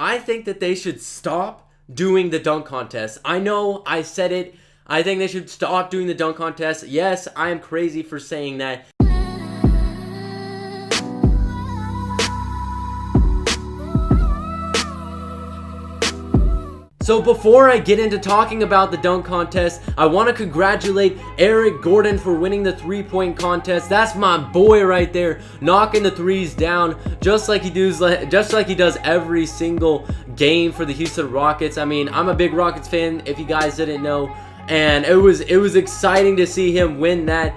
I think that they should stop doing the dunk contest. I know I said it. I think they should stop doing the dunk contest. Yes, I am crazy for saying that. So before I get into talking about the dunk contest, I want to congratulate Eric Gordon for winning the three-point contest. That's my boy right there, knocking the threes down just like he does every single game for the Houston Rockets. I mean, I'm a big Rockets fan, if you guys didn't know. And it was exciting to see him win that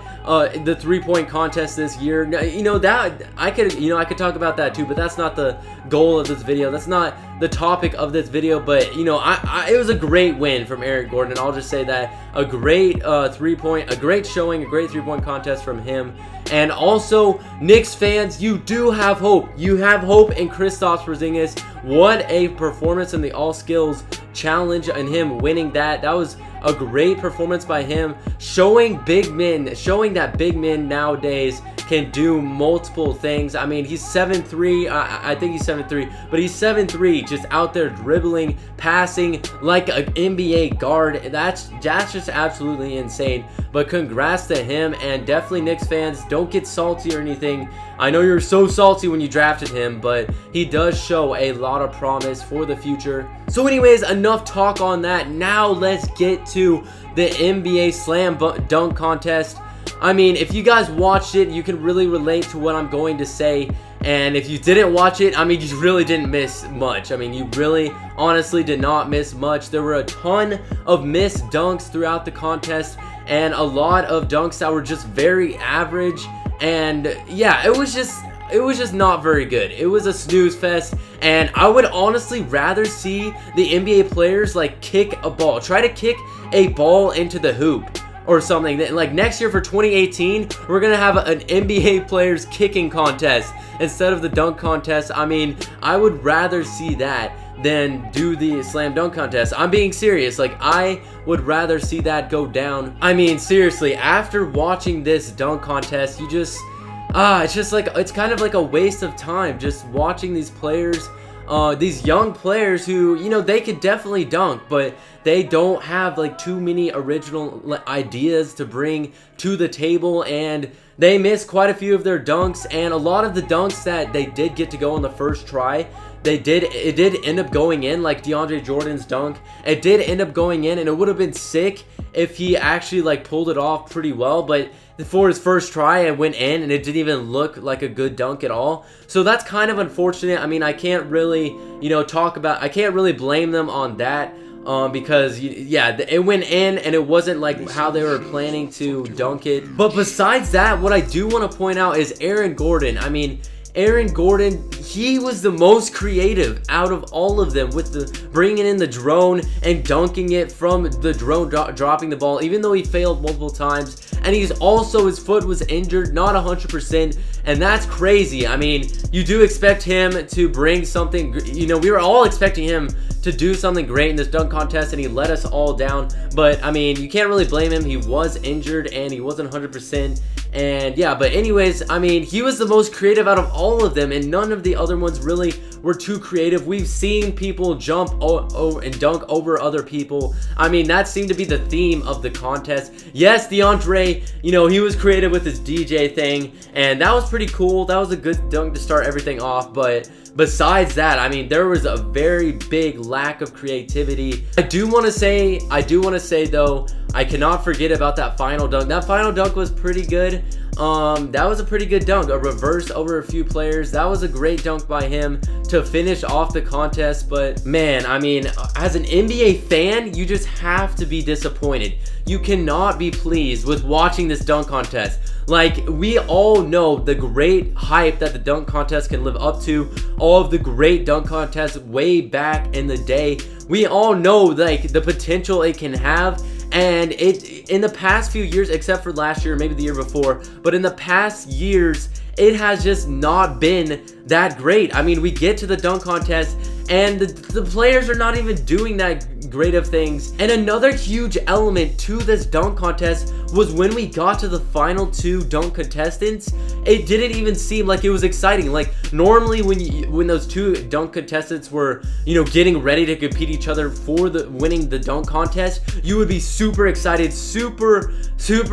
the three-point contest this year. You know, that I could talk about that too, but that's not the goal of this video. That's not the topic of this video. But you know, it was a great win from Eric Gordon. I'll just say that a great great showing, a great three-point contest from him. And also, Knicks fans, you do have hope. You have hope in Kristaps Porzingis. What a performance in the All Skills Challenge and him winning that. That was a great performance by him, showing that big men nowadays can do multiple things. I mean, he's 7'3", I think he's 7'3", but he's 7'3", just out there dribbling, passing like an NBA guard. That's just absolutely insane. But congrats to him, and definitely Knicks fans, don't get salty or anything. I know you're so salty when you drafted him, but he does show a lot of promise for the future. So anyways, enough talk on that. Now let's get to the NBA Slam Dunk Contest. I mean, if you guys watched it, you can really relate to what I'm going to say. And if you didn't watch it, I mean, you really didn't miss much. I mean, you really, honestly did not miss much. There were a ton of missed dunks throughout the contest, and a lot of dunks that were just very average. And yeah, it was just not very good. It was a snooze fest, and I would honestly rather see the NBA players like kick a ball, try to kick a ball into the hoop or something. Like next year for 2018, we're gonna have an NBA players kicking contest instead of the dunk contest. I mean, I would rather see that than do the slam dunk contest. I'm being serious. Like, I would rather see that go down. I mean, seriously, after watching this dunk contest, you just it's kind of like a waste of time just watching these players, these young players who, you know, they could definitely dunk, but they don't have like too many original ideas to bring to the table, and they missed quite a few of their dunks. And a lot of the dunks that they did get to go on the first try, it did end up going in, like DeAndre Jordan's dunk. It did end up going in, and it would have been sick if he actually like pulled it off pretty well, but for his first try it went in, and it didn't even look like a good dunk at all. So that's kind of unfortunate. I mean, I can't really, I can't really blame them on that. Because yeah, it went in, and it wasn't like how they were planning to dunk it. But besides that, what I do want to point out is Aaron Gordon. I mean, Aaron Gordon, he was the most creative out of all of them with the bringing in the drone and dunking it from the drone, dropping the ball, even though he failed multiple times. And his foot was injured, not 100%, and that's crazy. I mean, you do expect him to bring something, we were all expecting him to do something great in this dunk contest, and he let us all down. But I mean, you can't really blame him. He was injured and he wasn't 100%. And yeah, but anyways, I mean, he was the most creative out of all of them, and none of the other ones really were too creative. We've seen people jump over and dunk over other people. I mean, that seemed to be the theme of the contest. Yes, DeAndre, he was creative with his DJ thing, and that was pretty cool. That was a good dunk to start everything off, but besides that, I mean, there was a very big lack of creativity. I do want to say though, I cannot forget about that final dunk. That final dunk was pretty good. That was a pretty good dunk, a reverse over a few players. That was a great dunk by him to finish off the contest. But man, I mean, as an NBA fan, you just have to be disappointed. You cannot be pleased with watching this dunk contest. Like, we all know the great hype that the dunk contest can live up to, all of the great dunk contests way back in the day. We all know like the potential it can have. And it, in the past few years, except for last year, maybe the year before, but in the past years, it has just not been that great. I mean, we get to the dunk contest, and the players are not even doing that great of things. And another huge element to this dunk contest was when we got to the final two dunk contestants, it didn't even seem like it was exciting. Like, normally when those two dunk contestants were, you know, getting ready to compete each other for the winning the dunk contest, you would be super excited, super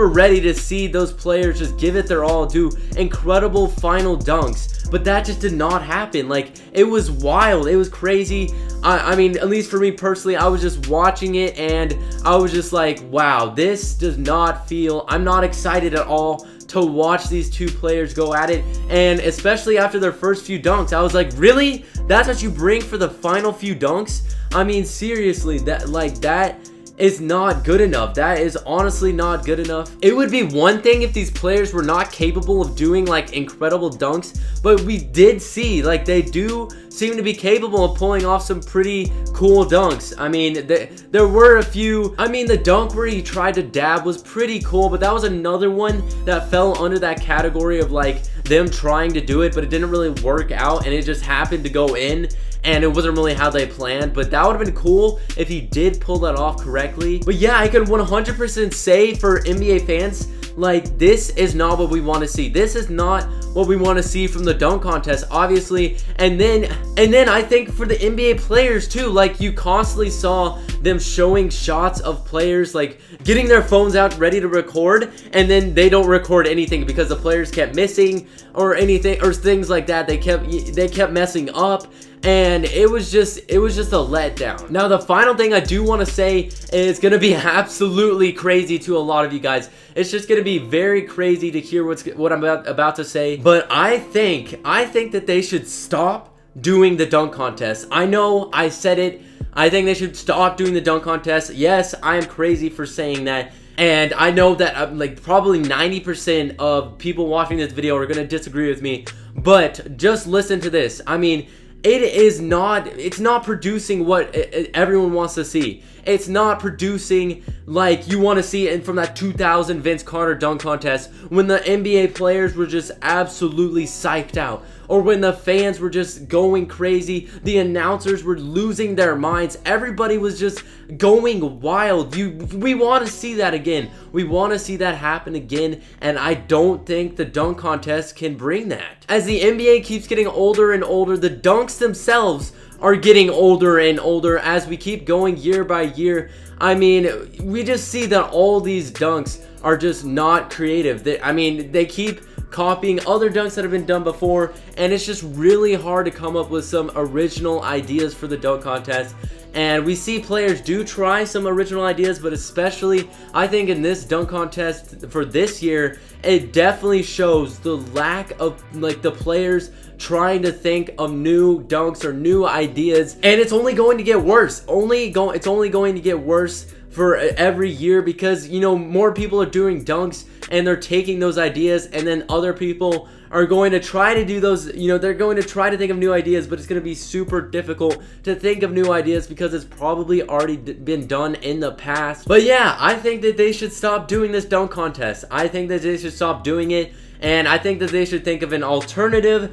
ready to see those players just give it their all, do incredible final dunks. But that just did not happen. Like, it was wild, it was crazy. I mean, at least for me personally, I was just watching it and I was just like, wow, this does not feel, I'm not excited at all to watch these two players go at it. And especially after their first few dunks, I was like, really? That's what you bring for the final few dunks? I mean, seriously, that is not good enough. That is honestly not good enough. It would be one thing if these players were not capable of doing like incredible dunks, but we did see like they do seem to be capable of pulling off some pretty cool dunks. I mean, there were a few. I mean, the dunk where he tried to dab was pretty cool, but that was another one that fell under that category of like them trying to do it, but it didn't really work out and it just happened to go in. And it wasn't really how they planned, but that would have been cool if he did pull that off correctly. But yeah, I can 100% say for NBA fans, like, this is not what we want to see. This is not what we want to see from the dunk contest, obviously. And then I think for the NBA players too, like, you constantly saw them showing shots of players like getting their phones out ready to record, and then they don't record anything because the players kept missing or anything or things like that. They kept messing up. And it was just a letdown. Now, the final thing I do want to say is going to be absolutely crazy to a lot of you guys. It's just going to be very crazy to hear what I'm about to say. But I think that they should stop doing the dunk contest. I know I said it. I think they should stop doing the dunk contest. Yes, I am crazy for saying that. And I know that like probably 90% of people watching this video are going to disagree with me. But just listen to this. I mean, it's not producing what everyone wants to see. It's not producing like you want to see it from that 2000 Vince Carter dunk contest when the NBA players were just absolutely psyched out, or when the fans were just going crazy, the announcers were losing their minds, everybody was just going wild. We want to see that again. We want to see that happen again, and I don't think the dunk contest can bring that. As the NBA keeps getting older and older, the dunks themselves are getting older and older as we keep going year by year. I mean, we just see that all these dunks are just not creative. They keep copying other dunks that have been done before, and it's just really hard to come up with some original ideas for the dunk contest. And we see players do try some original ideas, but especially I think in this dunk contest for this year, it definitely shows the lack of like the players trying to think of new dunks or new ideas, and it's only going to get worse. It's only going to get worse for every year, because, you know, more people are doing dunks and they're taking those ideas, and then other people are going to try to do those, you know, they're going to try to think of new ideas, but it's going to be super difficult to think of new ideas because it's probably already been done in the past. But yeah, I think that they should stop doing this dunk contest. I think that they should stop doing it. And I think that they should think of an alternative,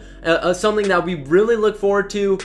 something that we really look forward to,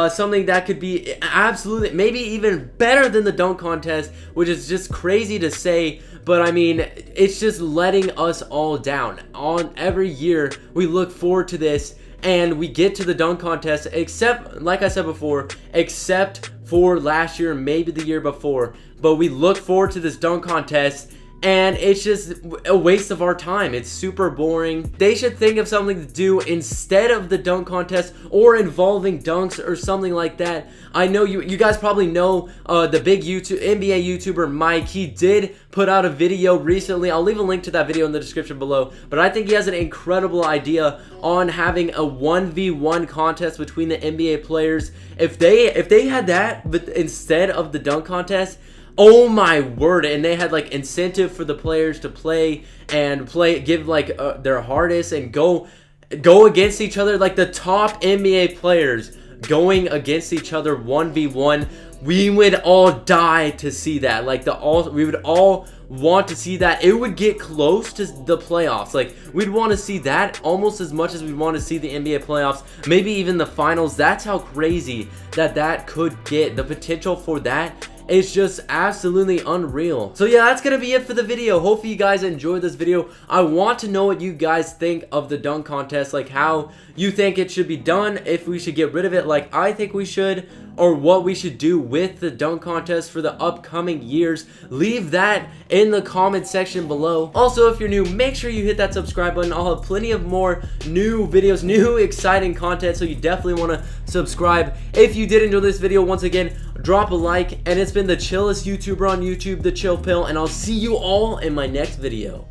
something that could be absolutely, maybe even better than the dunk contest, which is just crazy to say, but I mean, it's just letting us all down. On every year, we look forward to this, and we get to the dunk contest, except, like I said before, except for last year, maybe the year before, but we look forward to this dunk contest, and it's just a waste of our time. It's super boring. They should think of something to do instead of the dunk contest, or involving dunks or something like that. I know you guys probably know the big NBA YouTuber Mike. He did put out a video recently. I'll leave a link to that video in the description below. But I think he has an incredible idea on having a 1v1 contest between the NBA players. If they had that, but instead of the dunk contest, oh my word, and they had like incentive for the players to play, give like their hardest and go against each other, like the top NBA players going against each other 1v1. We would all die to see that. We would all want to see that. It would get close to the playoffs. Like, we'd want to see that almost as much as we want to see the NBA playoffs, maybe even the finals. That's how crazy that could get. The potential for that It's just absolutely unreal. So yeah, that's gonna be it for the video. Hopefully you guys enjoyed this video. I want to know what you guys think of the dunk contest, like how you think it should be done, if we should get rid of it like I think we should, or what we should do with the dunk contest for the upcoming years. Leave that in the comment section below. Also, if you're new, make sure you hit that subscribe button. I'll have plenty of more new videos, new exciting content, so you definitely want to subscribe. If you did enjoy this video, once again, drop a like. And it's been the chillest YouTuber on YouTube, The Chill Pill, and I'll see you all in my next video.